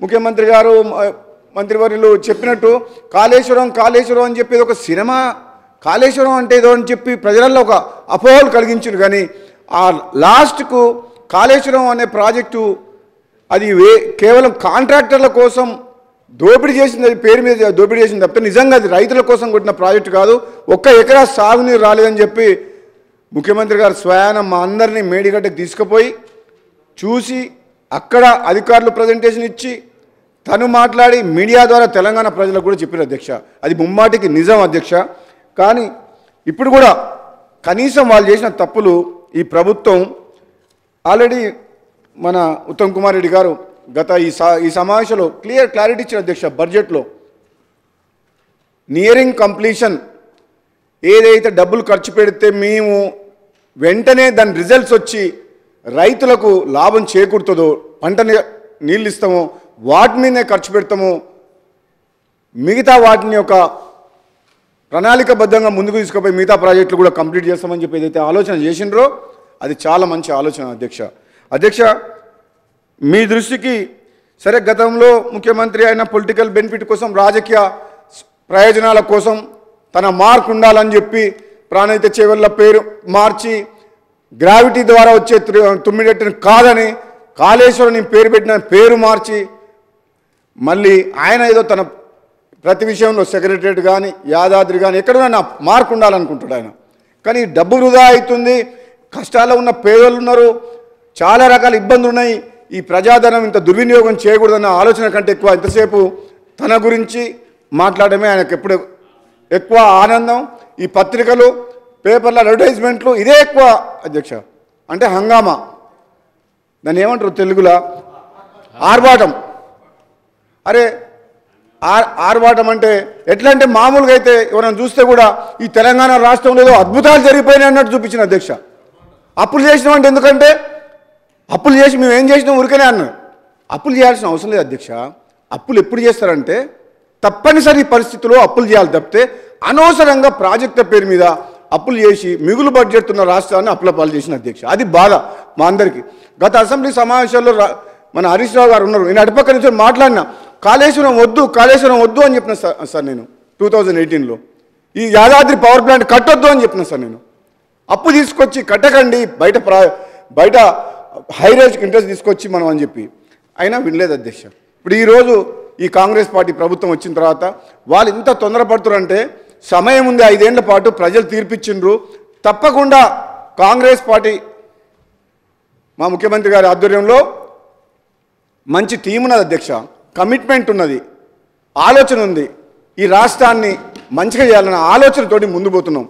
ముఖ్యమంత్రి గారు మంత్రివర్యులు చెప్పినట్టు కాళేశ్వరం కాళేశ్వరం అని చెప్పి ఒక సినిమా కాళేశ్వరం అంటే ఏదో అని చెప్పి ప్రజలలో ఒక అపోహలు కలిగించారు. కానీ ఆ లాస్ట్కు కాళేశ్వరం అనే ప్రాజెక్టు అది కేవలం కాంట్రాక్టర్ల కోసం దోపిడీ చేసింది, అది పేరు మీద దోపిడీ చేసింది తప్పితే నిజంగా అది రైతుల కోసం కొట్టిన ప్రాజెక్టు కాదు. 1 ఎకరా సాగునీరు రాలేదని చెప్పి ముఖ్యమంత్రి గారు స్వయాన మా అందరినీ మేడిగడ్డకు తీసుకుపోయి చూసి అక్కడ అధికారులు ప్రజెంటేషన్ ఇచ్చి తను మాట్లాడి మీడియా ద్వారా తెలంగాణ ప్రజలకు కూడా చెప్పారు అధ్యక్ష. అది ముమ్మాటికి నిజం అధ్యక్ష. కానీ ఇప్పుడు కూడా కనీసం వాళ్ళు చేసిన తప్పులు ఈ ప్రభుత్వం ఆల్రెడీ మన ఉత్తమ్ కుమార్ రెడ్డి గారు గత ఈ సమావేశంలో క్లారిటీ ఇచ్చిన అధ్యక్ష. బడ్జెట్లో నియరింగ్ కంప్లీషన్ ఏదైతే డబ్బులు ఖర్చు పెడితే మేము వెంటనే దాని రిజల్ట్స్ వచ్చి రైతులకు లాభం చేకూరుతుందో, పంటని నీళ్ళు ఇస్తామో వాటి మీదనే ఖర్చు పెడతాము, మిగతా వాటిని ఒక ప్రణాళికబద్ధంగా ముందుకు తీసుకుపోయి మిగతా ప్రాజెక్టులు కూడా కంప్లీట్ చేస్తామని చెప్పి ఏదైతే ఆలోచన చేసిండ్రో అది చాలా మంచి ఆలోచన అధ్యక్ష. మీ దృష్టికి సరే గతంలో ముఖ్యమంత్రి అయిన పొలిటికల్ బెనిఫిట్ కోసం రాజకీయ ప్రయోజనాల కోసం తన మార్క్ ఉండాలని చెప్పి ప్రాణహిత చేవెళ్ళ పేరు మార్చి గ్రావిటీ ద్వారా వచ్చే తుమ్మిడెట్టుని కాదని కాళేశ్వరం పేరు పెట్టిన పేరు మార్చి మళ్ళీ ఆయన ఏదో తన ప్రతి విషయంలో సెక్రటరేట్ కానీ యాదాద్రి కానీ ఎక్కడైనా నా మార్క్ ఉండాలనుకుంటాడు ఆయన. కానీ డబ్బు వృధా అవుతుంది, కష్టాల్లో ఉన్న పేదలు ఉన్నారు, చాలా రకాల ఇబ్బందులు ఉన్నాయి, ఈ ప్రజాధనం ఇంత దుర్వినియోగం చేయకూడదన్న ఆలోచన కంటే ఎక్కువ ఇంతసేపు తన గురించి మాట్లాడమే ఆయనకు ఎప్పుడు ఎక్కువ ఆనందం. ఈ పత్రికలు పేపర్ల అడ్వర్టైజ్మెంట్లు ఇదే ఎక్కువ అధ్యక్ష. అంటే హంగామా, దాన్ని ఏమంటారు తెలుగులో ఆర్భాటం. అరే ఆర్భాటం అంటే ఎట్లా అంటే మామూలుగా అయితే ఎవరైనా చూస్తే కూడా ఈ తెలంగాణ రాష్ట్రంలో ఏదో అద్భుతాలు జరిగిపోయినాయి అన్నట్టు చూపించిన అధ్యక్ష. అప్పులు చేసినాం అంటే ఎందుకంటే అప్పులు చేసి మేము ఏం చేసినాం ఊరికనే అన్నాం. అప్పులు చేయాల్సిన అవసరం లేదు అధ్యక్ష. అప్పులు ఎప్పుడు చేస్తారంటే తప్పనిసరి పరిస్థితుల్లో అప్పులు చేయాలి తప్పితే అనవసరంగా ప్రాజెక్టుల పేరు మీద అప్పులు చేసి మిగులు బడ్జెట్ ఉన్న రాష్ట్రాన్ని అప్పుల పాలు చేసిన అధ్యక్ష. అది బాధ మా అందరికీ. గత అసెంబ్లీ సమావేశాల్లో మన హరీష్ రావు గారు ఉన్నారు, నేను అటుపక్క నుంచి మాట్లాడినా కాళేశ్వరం వద్దు అని చెప్పిన సార్ నేను 2018లో. ఈ యాదాద్రి పవర్ ప్లాంట్ కట్టొద్దు అని చెప్పిన సార్ నేను. అప్పు తీసుకొచ్చి కట్టకండి, బయట హైరేజ్కి ఇంట్రెస్ట్ తీసుకొచ్చి మనం అని చెప్పి అయినా వినలేదు అధ్యక్ష. ఇప్పుడు ఈరోజు ఈ కాంగ్రెస్ పార్టీ ప్రభుత్వం వచ్చిన తర్వాత వాళ్ళు ఇంత తొందరపడుతున్నారంటే సమయం ఉంది, 5 ఏళ్ల పాటు ప్రజలు తీర్పిచ్చిండ్రు. తప్పకుండా కాంగ్రెస్ పార్టీ మా ముఖ్యమంత్రి గారి ఆధ్వర్యంలో మంచి టీం ఉన్నది అధ్యక్ష, కమిట్మెంట్ ఉన్నది, ఆలోచన ఉంది, ఈ రాష్ట్రాన్ని మంచిగా చేయాలన్న ఆలోచనతోటి ముందు పోతున్నాం.